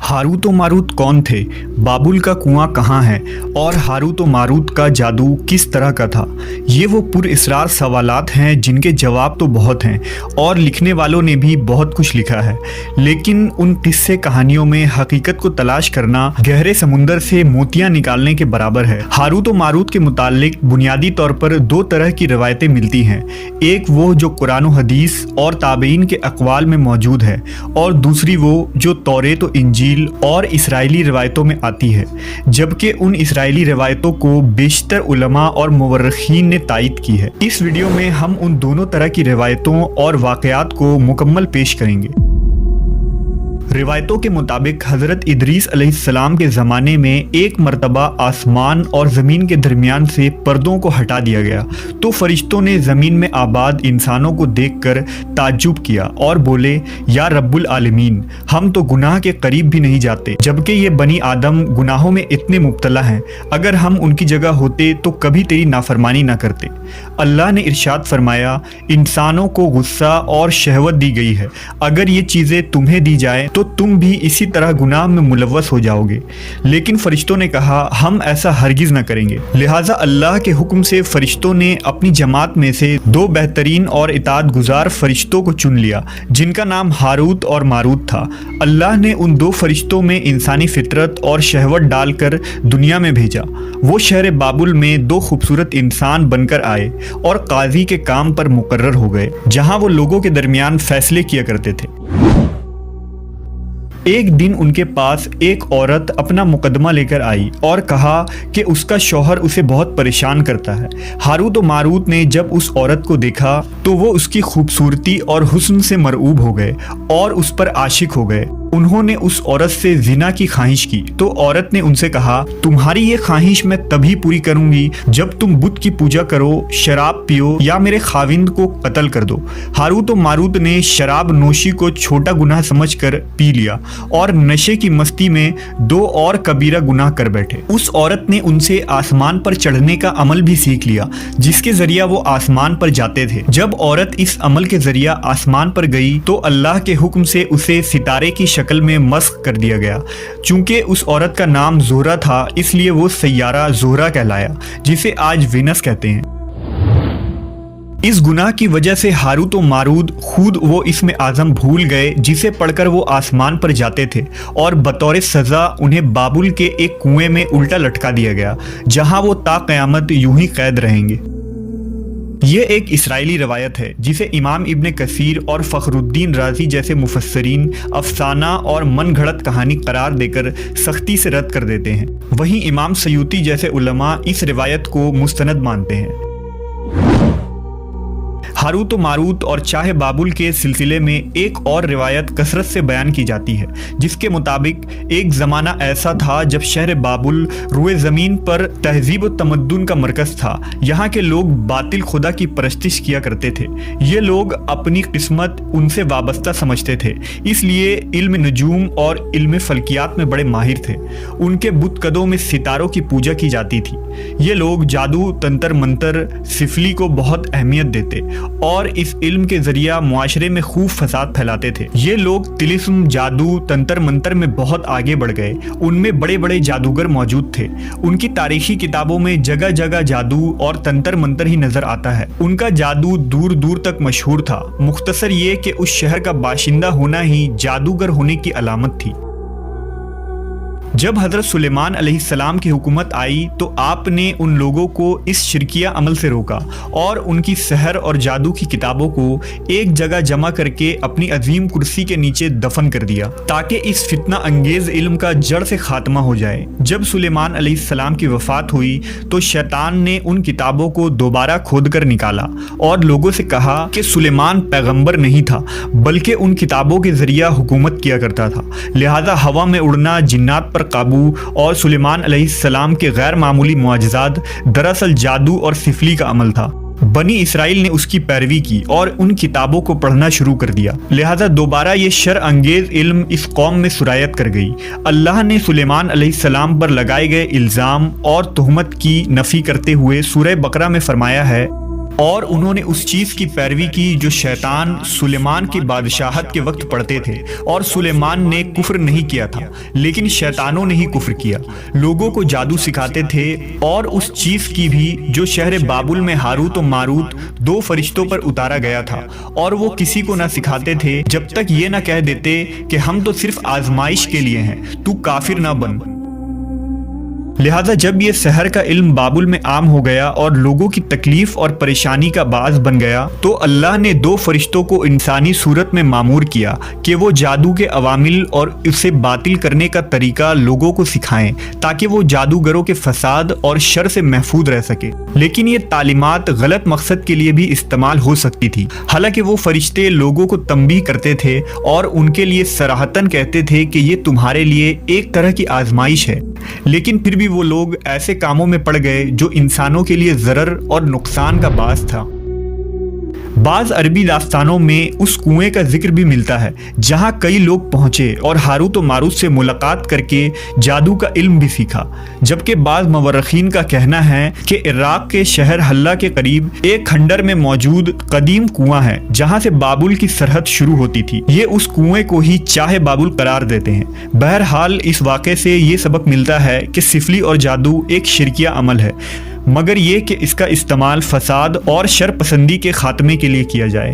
Harut व Marut कौन थे, बाबुल का कुआं कहाँ है और हारूत व मारूत का जादू किस तरह का था। ये वो पुरअसरार सवालात हैं जिनके जवाब तो बहुत हैं और लिखने वालों ने भी बहुत कुछ लिखा है, लेकिन उन किस्से कहानियों में हकीकत को तलाश करना गहरे समुंदर से मोतियां निकालने के बराबर है। हारूत व मारूत के मुतालिक बुनियादी तौर पर दो तरह की रवायतें मिलती हैं, एक वो जो कुरान व हदीस और ताबईन के अक़वाल में मौजूद है और दूसरी वो जो तौरेत व इंजील और इसराइली रिवायतों में आती है, जबकि उन इसराइली रिवायतों को बेशतर उलमा और मुवर्रिखीन ने तायीद की है। इस वीडियो में हम उन दोनों तरह की रिवायतों और वाक़यात को मुकम्मल पेश करेंगे। रिवायतों के मुताबिक हज़रत इदरीस अलैहिस्सलाम के ज़माने में एक मरतबा आसमान और ज़मीन के दरमियान से पर्दों को हटा दिया गया तो फरिश्तों ने ज़मीन में आबाद इंसानों को देखकर ताज्जुब किया और बोले, या रब्बुल आलमीन, हम तो गुनाह के करीब भी नहीं जाते, जबकि ये बनी आदम गुनाहों में इतने मुब्तला हैं। अगर हम उनकी जगह होते तो कभी तेरी नाफरमानी ना करते। अल्लाह ने इरशाद फरमाया, इंसानों को गुस्सा और शहवत दी गई है, अगर ये चीज़ें तुम्हें दी जाए तो तुम भी इसी तरह गुनाह में मुलव्वस हो जाओगे। लेकिन फरिश्तों ने कहा, हम ऐसा हरगिज़ न करेंगे। लिहाजा अल्लाह के हुक्म से फरिश्तों ने अपनी जमात में से दो बेहतरीन और इताअत गुजार फरिश्तों को चुन लिया, जिनका नाम हारूत और मारूत था। अल्लाह ने उन दो फरिश्तों में इंसानी फितरत और शहवत डालकर दुनिया में भेजा। वो शहर बाबुल में दो खूबसूरत इंसान बनकर आए और काजी के काम पर मुकर्रर हो गए, जहां वो लोगों के दरमियान फैसले किया करते थे। एक दिन उनके पास एक औरत अपना मुकदमा लेकर आई और कहा कि उसका शौहर उसे बहुत परेशान करता है। हारूत व मारूत ने जब उस औरत को देखा तो वो उसकी खूबसूरती और हुस्न से मरऊब हो गए और उस पर आशिक हो गए। उन्होंने उस औरत से जिना की ख्वाहिश की तो औरत ने उनसे कहा, तुम्हारी ये ख्वाहिश मैं तभी पूरी करूंगी जब तुम बुत की पूजा करो, शराब पियो या मेरे खाविंद को कत्ल कर दो। हारूत व मारूत ने शराब नोशी को छोटा गुनाह समझकर पी लिया और नशे की मस्ती में दो और कबीरा गुनाह कर बैठे। उस औरत ने उनसे आसमान पर चढ़ने का अमल भी सीख लिया, जिसके जरिया वो आसमान पर जाते थे। जब औरत इस अमल के जरिया आसमान पर गई तो अल्लाह के हुक्म से उसे सितारे की शक्ल में मस्ख कर दिया गया। चूंकि उस औरत का नाम ज़ोहरा था, इसलिए वो सैयारा ज़ोहरा कहलाया, जिसे आज वीनस कहते हैं। इस गुनाह की वजह से हारूत व मारूत खुद वो इसमें आज़म भूल गए जिसे पढ़कर वो आसमान पर जाते थे और बतौर सज़ा उन्हें बाबुल के एक कुएं में उल्टा लटका दिया गया, जहां वो ता क़यामत यूं ही कैद रहेंगे। ये एक इसराइली रवायत है जिसे इमाम इब्न कसीर और फ़खरुद्दीन राज़ी जैसे मुफस्सरीन अफसाना और मन घड़त कहानी करार देकर सख्ती से रद्द कर देते हैं। वहीं इमाम सयूती जैसे उलमा इस रिवायत को मुस्तनद मानते हैं। हारूत व मारूत और चाहे बाबुल के सिलसिले में एक और रिवायत कसरत से बयान की जाती है, जिसके मुताबिक एक ज़माना ऐसा था जब शहर बाबुल रुए ज़मीन पर तहजीब व तमद्दुन का मरकज़ था। यहाँ के लोग बातिल खुदा की परस्तिश किया करते थे। ये लोग अपनी किस्मत उनसे वाबस्ता समझते थे, इसलिए इल्म नजूम और इल्म फल्कियात में बड़े माहिर थे। उनके बुतकदों में सितारों की पूजा की जाती थी। ये लोग जादू, तंत्र मंत्र, सिफली को बहुत अहमियत देते और इस इल्म के जरिया मुआशरे में खूब फसाद फैलाते थे। ये लोग तिलिस्म, जादू, तंत्र मंत्र में बहुत आगे बढ़ गए। उनमें बड़े बड़े जादूगर मौजूद थे। उनकी तारीखी किताबों में जगह जगह जादू और तंत्र मंत्र ही नजर आता है। उनका जादू दूर दूर तक मशहूर था। मुख्तसर ये कि उस शहर का बाशिंदा होना ही जादूगर होने की अलामत थी। जब हज़रत सुलेमान अलैहिस्सलाम की हुकूमत आई तो आपने उन लोगों को इस शिरकिया अमल से रोका और उनकी सहर और जादू की किताबों को एक जगह जमा करके अपनी अजीम कुर्सी के नीचे दफन कर दिया, ताकि इस फितना अंगेज इल्म का जड़ से खात्मा हो जाए। जब सुलेमान अलैहिस्सलाम की वफ़ात हुई तो शैतान ने उन किताबों को दोबारा खोद कर निकाला और लोगों से कहा कि सुलेमान पैगम्बर नहीं था, बल्कि उन किताबों के जरिया हुकूमत किया करता था। लिहाजा हवा में उड़ना, जिन्नात पर काबू और सुलेमान अलैहिस्सलाम के गैर मामूली मुआजिज़ात दरअसल जादू और सिफली का अमल था। बनी इसराइल ने उसकी पैरवी की और उन किताबों को पढ़ना शुरू कर दिया। लिहाजा दोबारा ये शर अंगेज इल्म इस कौम में सुरायत कर गई। अल्लाह ने सुलेमान अलैहिस्सलाम पर लगाए गए इल्ज़ाम और तुहमत की नफ़ी करते हुए सूरह बकरा में फरमाया है, اور انہوں نے اس چیز کی پیروی کی جو شیطان سلیمان کی بادشاہت کے وقت پڑھتے تھے، اور سلیمان نے کفر نہیں کیا تھا لیکن شیطانوں نے ہی کفر کیا۔ لوگوں کو جادو سکھاتے تھے، اور اس چیز کی بھی جو شہر بابل میں ہاروت و ماروت دو فرشتوں پر اتارا گیا تھا، اور وہ کسی کو نہ سکھاتے تھے جب تک یہ نہ کہہ دیتے کہ ہم تو صرف آزمائش کے لیے ہیں، تو کافر نہ بن۔ لہذا جب یہ سحر کا علم بابل میں عام ہو گیا اور لوگوں کی تکلیف اور پریشانی کا باعث بن گیا، تو اللہ نے دو فرشتوں کو انسانی صورت میں مامور کیا کہ وہ جادو کے عوامل اور اسے باطل کرنے کا طریقہ لوگوں کو سکھائیں تاکہ وہ جادوگروں کے فساد اور شر سے محفوظ رہ سکے۔ لیکن یہ تعلیمات غلط مقصد کے لیے بھی استعمال ہو سکتی تھی، حالانکہ وہ فرشتے لوگوں کو تنبیہ کرتے تھے اور ان کے لیے صراحتاً کہتے تھے کہ یہ تمہارے لیے ایک طرح کی آزمائش ہے، لیکن پھر بھی وہ لوگ ایسے کاموں میں پڑ گئے جو انسانوں کے لیے ضرر اور نقصان کا باعث تھا۔ بعض عربی داستانوں میں اس کنویں کا ذکر بھی ملتا ہے جہاں کئی لوگ پہنچے اور ہاروت و ماروت سے ملاقات کر کے جادو کا علم بھی سیکھا، جبکہ بعض مورخین کا کہنا ہے کہ عراق کے شہر حلہ کے قریب ایک کھنڈر میں موجود قدیم کنواں ہے جہاں سے بابل کی سرحد شروع ہوتی تھی۔ یہ اس کنویں کو ہی چاہ بابل قرار دیتے ہیں۔ بہرحال اس واقعے سے یہ سبق ملتا ہے کہ سفلی اور جادو ایک شرکیہ عمل ہے، مگر یہ کہ اس کا استعمال فساد اور شر پسندی کے خاتمے کے لیے کیا جائے۔